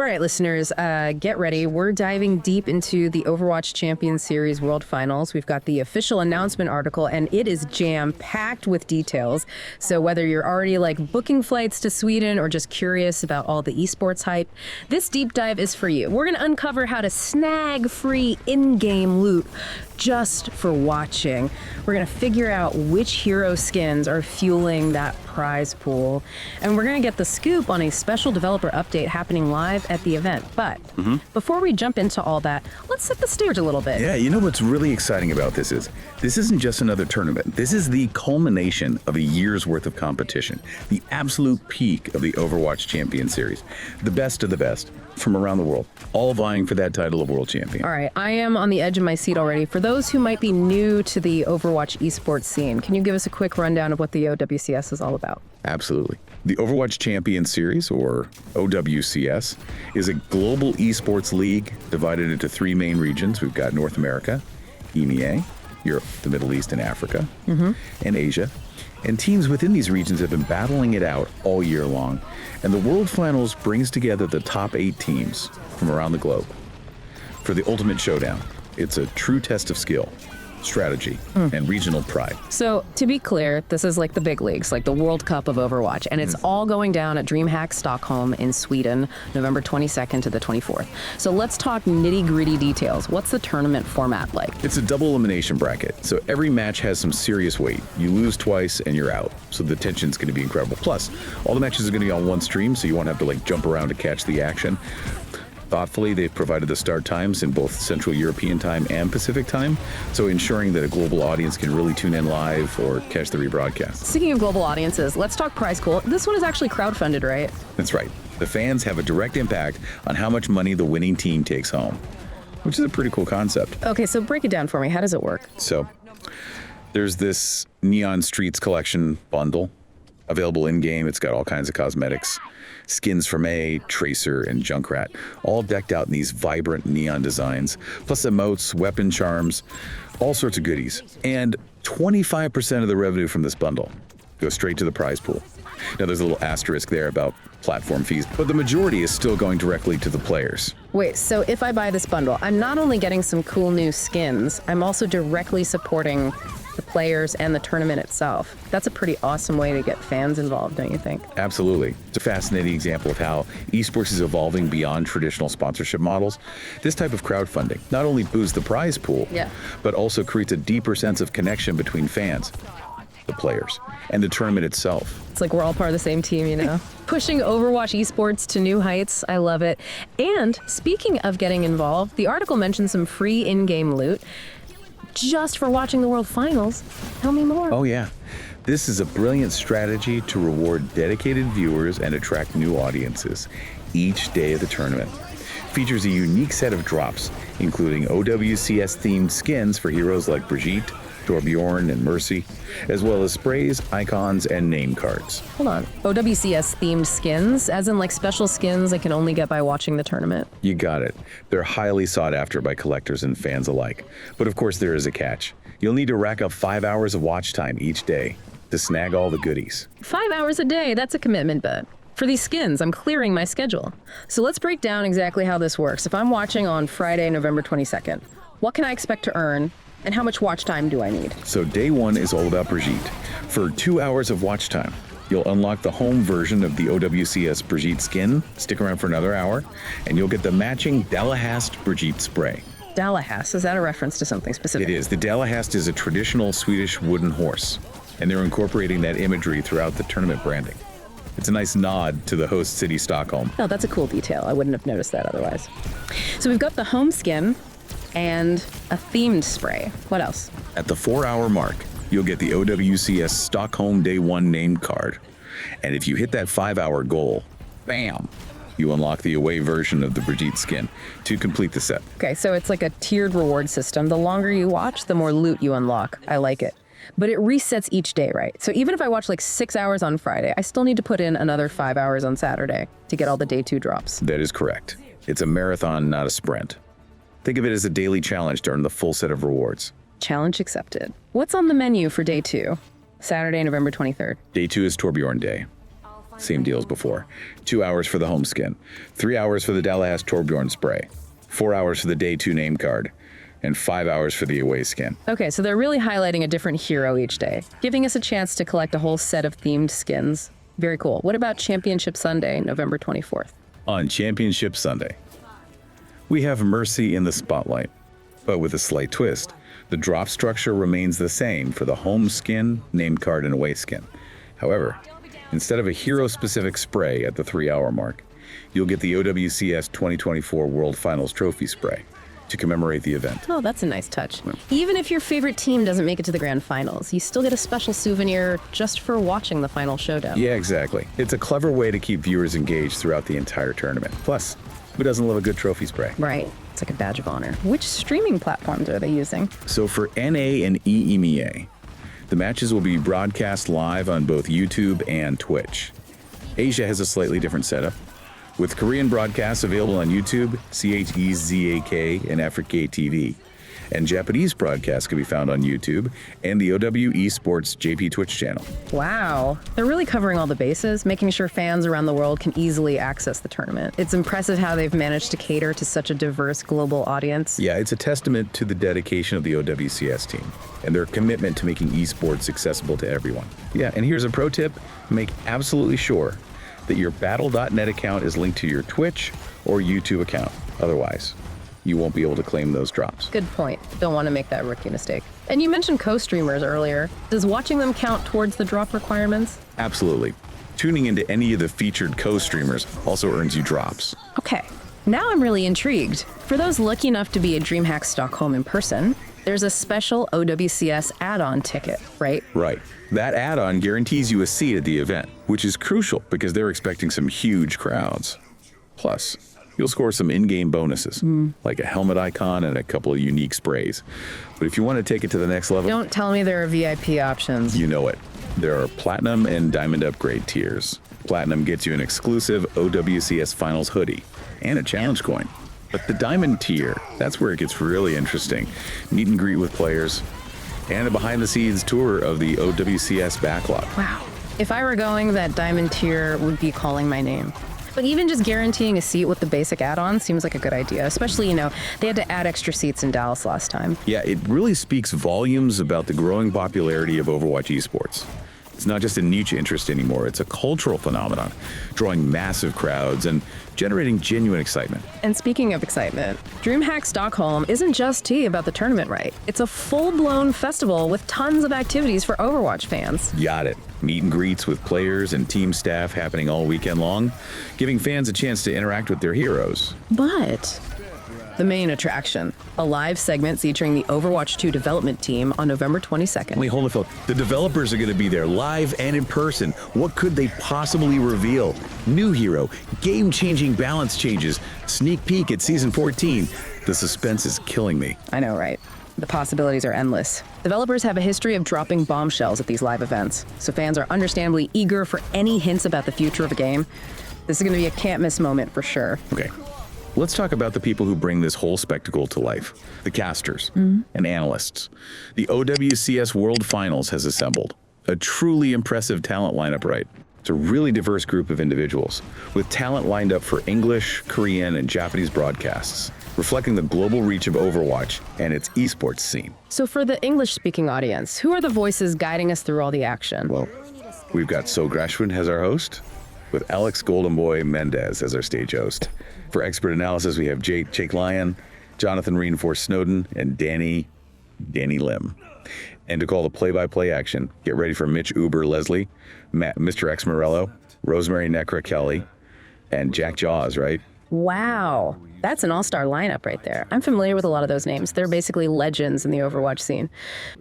All right, listeners, get ready. We're diving deep into the Overwatch Champions Series World Finals. We've got the official announcement article, and it is jam-packed with details. So whether you're already booking flights to Sweden or just curious about all the esports hype, this deep dive is for you. We're going to uncover how to snag free in-game loot just for watching. We're going to figure out which hero skins are fueling that prize pool. And we're going to get the scoop on a special developer update happening live at the event. But before we jump into all that, let's set the stage a little bit. Yeah, you know what's really exciting about this isn't just another tournament. This is the culmination of a year's worth of competition, the absolute peak of the Overwatch Champions Series. The best of the best from around the world, all vying for that title of world champion. All right, I am on the edge of my seat already. For those who might be new to the Overwatch esports scene, can you give us a quick rundown of what the OWCS is all about? Absolutely. The Overwatch Champions Series, or OWCS, is a global esports league divided into three main regions. We've got North America, EMEA, Europe, the Middle East, and Africa, and Asia. And teams within these regions have been battling it out all year long. And the World Finals brings together the top 8 teams from around the globe for the ultimate showdown. It's a true test of skill, strategy, and regional pride. So, to be clear, this is like the big leagues, like the World Cup of Overwatch, and it's all going down at DreamHack Stockholm in Sweden, November 22nd to the 24th. So let's talk nitty-gritty details. What's the tournament format like? It's a double-elimination bracket, so every match has some serious weight. You lose twice and you're out, so the tension's going to be incredible. Plus, all the matches are going to be on one stream, so you won't have to jump around to catch the action. Thoughtfully, they've provided the start times in both Central European time and Pacific time, so ensuring that a global audience can really tune in live or catch the rebroadcast. Speaking of global audiences, let's talk prize pool. This one is actually crowdfunded, right? That's right. The fans have a direct impact on how much money the winning team takes home, which is a pretty cool concept. Okay, so break it down for me. How does it work? So, there's this Neon Streets collection bundle available in-game. It's got all kinds of cosmetics, skins from Tracer, and Junkrat, all decked out in these vibrant neon designs, plus emotes, weapon charms, all sorts of goodies. And 25% of the revenue from this bundle goes straight to the prize pool. Now, there's a little asterisk there about platform fees, but the majority is still going directly to the players. Wait, so if I buy this bundle, I'm not only getting some cool new skins, I'm also directly supporting the players and the tournament itself. That's a pretty awesome way to get fans involved, don't you think? Absolutely. It's a fascinating example of how esports is evolving beyond traditional sponsorship models. This type of crowdfunding not only boosts the prize pool, but also creates a deeper sense of connection between fans, the players, and the tournament itself. It's like we're all part of the same team, you know? Pushing Overwatch esports to new heights. I love it. And speaking of getting involved, the article mentions some free in-game loot just for watching the World Finals. Tell me more. Oh yeah. This is a brilliant strategy to reward dedicated viewers and attract new audiences each day of the tournament. Features a unique set of drops, including OWCS-themed skins for heroes like Brigitte, Torbjorn, and Mercy, as well as sprays, icons, and name cards. Hold on. OWCS-themed skins, as in special skins I can only get by watching the tournament? You got it. They're highly sought after by collectors and fans alike. But of course, there is a catch. You'll need to rack up 5 hours of watch time each day to snag all the goodies. 5 hours a day, that's a commitment, but for these skins, I'm clearing my schedule. So let's break down exactly how this works. If I'm watching on Friday, November 22nd, what can I expect to earn? And how much watch time do I need? So day one is all about Brigitte. For 2 hours of watch time, you'll unlock the home version of the OWCS Brigitte skin, stick around for another hour, and you'll get the matching Dalahast Brigitte spray. Dalahast, is that a reference to something specific? It is. The Dalahast is a traditional Swedish wooden horse, and they're incorporating that imagery throughout the tournament branding. It's a nice nod to the host city, Stockholm. Oh, that's a cool detail. I wouldn't have noticed that otherwise. So we've got the home skin and a themed spray. What else? At the 4-hour mark, you'll get the OWCS Stockholm Day 1 named card. And if you hit that 5-hour goal, bam, you unlock the away version of the Brigitte skin to complete the set. Okay, so it's like a tiered reward system. The longer you watch, the more loot you unlock. I like it. But it resets each day, right? So even if I watch 6 hours on Friday, I still need to put in another 5 hours on Saturday to get all the day 2 drops. That is correct. It's a marathon, not a sprint. Think of it as a daily challenge to earn the full set of rewards. Challenge accepted. What's on the menu for day 2? Saturday, November 23rd. Day 2 is Torbjorn Day. same deal as before. 2 hours for the home skin, 3 hours for the Dallas Torbjorn spray, 4 hours for the day 2 name card, and 5 hours for the away skin. Okay, so they're really highlighting a different hero each day, giving us a chance to collect a whole set of themed skins. Very cool. What about Championship Sunday, November 24th? On Championship Sunday, we have Mercy in the spotlight, but with a slight twist. The drop structure remains the same for the home skin, name card, and away skin. However, instead of a hero-specific spray at the 3-hour mark, you'll get the OWCS 2024 World Finals Trophy spray to commemorate the event. Oh, that's a nice touch. Even if your favorite team doesn't make it to the grand finals, you still get a special souvenir just for watching the final showdown. Yeah, exactly. It's a clever way to keep viewers engaged throughout the entire tournament. Plus, who doesn't love a good trophy spray? Right. It's like a badge of honor. Which streaming platforms are they using? So for NA and EMEA, the matches will be broadcast live on both YouTube and Twitch. Asia has a slightly different setup, with Korean broadcasts available on YouTube, CHEZAK, and Africa TV. And Japanese broadcasts can be found on YouTube and the OWCS JP Twitch channel. Wow. They're really covering all the bases, making sure fans around the world can easily access the tournament. It's impressive how they've managed to cater to such a diverse global audience. Yeah, it's a testament to the dedication of the OWCS team and their commitment to making esports accessible to everyone. Yeah, and here's a pro tip. Make absolutely sure that your battle.net account is linked to your Twitch or YouTube account. Otherwise, you won't be able to claim those drops. Good point. Don't want to make that rookie mistake. And you mentioned co-streamers earlier. Does watching them count towards the drop requirements? Absolutely. Tuning into any of the featured co-streamers also earns you drops. Okay, now I'm really intrigued. For those lucky enough to be at DreamHack Stockholm in person, there's a special OWCS add-on ticket, right? Right. That add-on guarantees you a seat at the event, which is crucial because they're expecting some huge crowds. Plus, you'll score some in-game bonuses, like a helmet icon and a couple of unique sprays. But if you want to take it to the next level... Don't tell me there are VIP options. You know it. There are Platinum and Diamond upgrade tiers. Platinum gets you an exclusive OWCS Finals hoodie and a challenge coin. But the Diamond tier, that's where it gets really interesting. Meet and greet with players, and a behind-the-scenes tour of the OWCS backlog. Wow. If I were going, that Diamond tier would be calling my name. But even just guaranteeing a seat with the basic add-on seems like a good idea, especially, they had to add extra seats in Dallas last time. Yeah, it really speaks volumes about the growing popularity of Overwatch esports. It's not just a niche interest anymore, it's a cultural phenomenon, drawing massive crowds and generating genuine excitement. And speaking of excitement, DreamHack Stockholm isn't just tea about the tournament, right? It's a full-blown festival with tons of activities for Overwatch fans. Got it. Meet and greets with players and team staff happening all weekend long, giving fans a chance to interact with their heroes. But the main attraction, a live segment featuring the Overwatch 2 development team on November 22nd. Wait, hold on, Phil. The developers are going to be there live and in person. What could they possibly reveal? New hero, game-changing balance changes, sneak peek at Season 14. The suspense is killing me. I know, right? The possibilities are endless. Developers have a history of dropping bombshells at these live events, so fans are understandably eager for any hints about the future of a game. This is going to be a can't-miss moment for sure. Okay. Let's talk about the people who bring this whole spectacle to life. The casters and analysts. The OWCS World Finals has assembled a truly impressive talent lineup, right? It's a really diverse group of individuals with talent lined up for English, Korean, and Japanese broadcasts, reflecting the global reach of Overwatch and its esports scene. So for the English-speaking audience, who are the voices guiding us through all the action? Well, we've got So Grashwin as our host, with Alex Goldenboy Mendez as our stage host. For expert analysis, we have Jake Lyon, Jonathan Reinforce Snowden, and Danny Lim. And to call the play-by-play action, get ready for Mitch Uber Leslie, Mr. X Morello, Rosemary Necra Kelly, and Jack Jaws, right? Wow, that's an all-star lineup right there. I'm familiar with a lot of those names. They're basically legends in the Overwatch scene.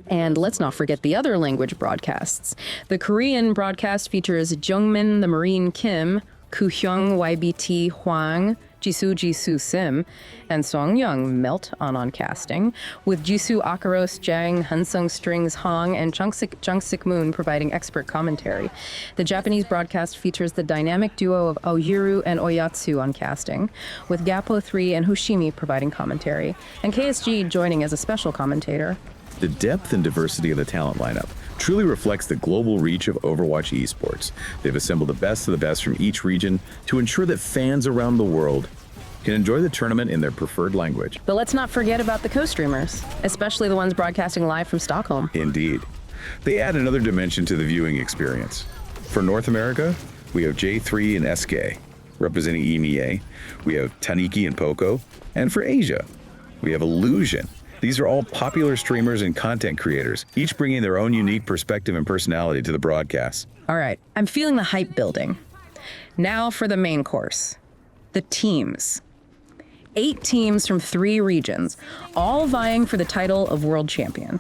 And let's not forget the other language broadcasts. The Korean broadcast features Jungmin the Marine Kim, Koo-hyung YBT Hwang, Jisoo Sim, and Song Young Melt on casting, with Jisoo Akaros Jang, Hansung Strings Hong, and Jungsik Moon providing expert commentary. The Japanese broadcast features the dynamic duo of Aoyuru and Oyatsu on casting, with Gapo3 and Hoshimi providing commentary, and KSG joining as a special commentator. The depth and diversity of the talent lineup truly reflects the global reach of Overwatch esports. They've assembled the best of the best from each region to ensure that fans around the world can enjoy the tournament in their preferred language. But let's not forget about the co-streamers, especially the ones broadcasting live from Stockholm. Indeed. They add another dimension to the viewing experience. For North America, we have J3 and SK, representing EMEA. We have Taniki and Poco. And for Asia, we have Illusion. These are all popular streamers and content creators, each bringing their own unique perspective and personality to the broadcast. All right, I'm feeling the hype building. Now for the main course, the teams. 8 teams from 3 regions, all vying for the title of world champion.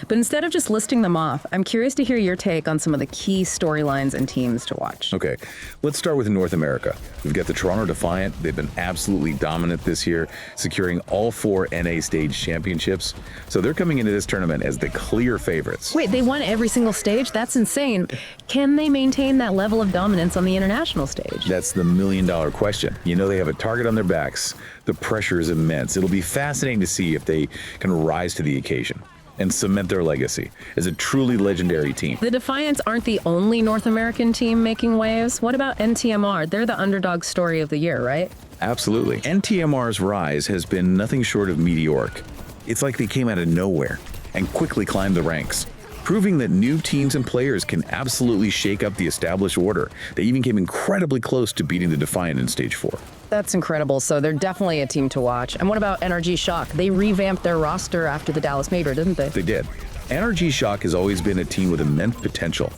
But instead of just listing them off, I'm curious to hear your take on some of the key storylines and teams to watch. Okay, let's start with North America. We've got the Toronto Defiant. They've been absolutely dominant this year, securing all 4 NA stage championships. So they're coming into this tournament as the clear favorites. Wait, they won every single stage? That's insane. Can they maintain that level of dominance on the international stage? That's the million-dollar question. You know, they have a target on their backs. The pressure is immense. It'll be fascinating to see if they can rise to the occasion and cement their legacy as a truly legendary team. The Defiants aren't the only North American team making waves. What about NTMR? They're the underdog story of the year, right? Absolutely. NTMR's rise has been nothing short of meteoric. It's like they came out of nowhere and quickly climbed the ranks, proving that new teams and players can absolutely shake up the established order. They even came incredibly close to beating the Defiant in Stage 4. That's incredible. So they're definitely a team to watch. And what about NRG Shock? They revamped their roster after the Dallas Major, didn't they? They did. NRG Shock has always been a team with immense potential,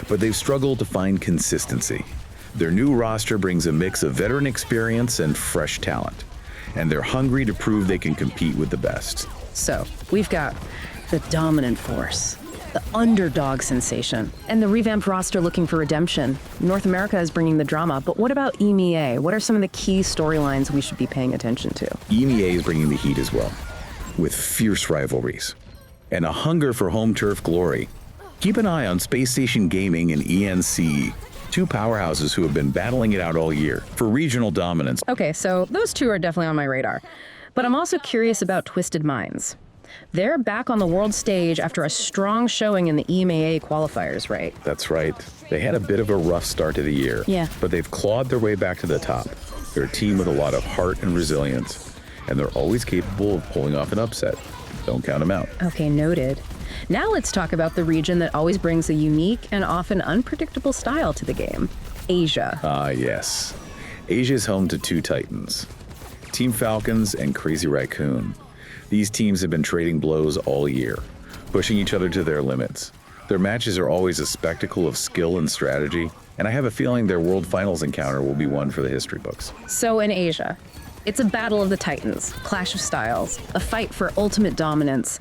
but they've struggled to find consistency. Their new roster brings a mix of veteran experience and fresh talent, and they're hungry to prove they can compete with the best. So we've got the dominant force, the underdog sensation, and the revamped roster looking for redemption. North America is bringing the drama, but what about EMEA? What are some of the key storylines we should be paying attention to? EMEA is bringing the heat as well, with fierce rivalries and a hunger for home turf glory. Keep an eye on Space Station Gaming and ENCE, 2 powerhouses who have been battling it out all year for regional dominance. Okay, so those 2 are definitely on my radar. But I'm also curious about Twisted Minds. They're back on the world stage after a strong showing in the EMEA qualifiers, right? That's right. They had a bit of a rough start to the year, Yeah. but they've clawed their way back to the top. They're a team with a lot of heart and resilience, and they're always capable of pulling off an upset. Don't count them out. Okay, noted. Now let's talk about the region that always brings a unique and often unpredictable style to the game, Asia. Ah, yes. Asia is home to 2 titans, Team Falcons and Crazy Raccoon. These teams have been trading blows all year, pushing each other to their limits. Their matches are always a spectacle of skill and strategy, and I have a feeling their World Finals encounter will be one for the history books. So in Asia, it's a battle of the titans, clash of styles, a fight for ultimate dominance.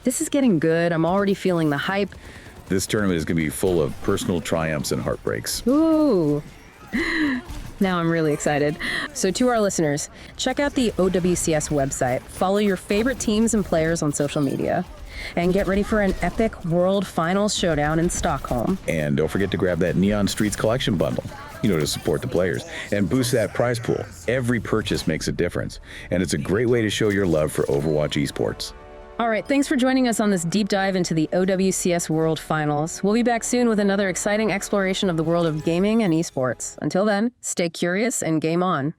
This is getting good. I'm already feeling the hype. This tournament is going to be full of personal triumphs and heartbreaks. Ooh. Now I'm really excited. So to our listeners, check out the OWCS website, follow your favorite teams and players on social media, and get ready for an epic World Finals showdown in Stockholm. And don't forget to grab that Neon Streets collection bundle, to support the players and boost that prize pool. Every purchase makes a difference, and it's a great way to show your love for Overwatch esports. All right, thanks for joining us on this deep dive into the OWCS World Finals. We'll be back soon with another exciting exploration of the world of gaming and esports. Until then, stay curious and game on.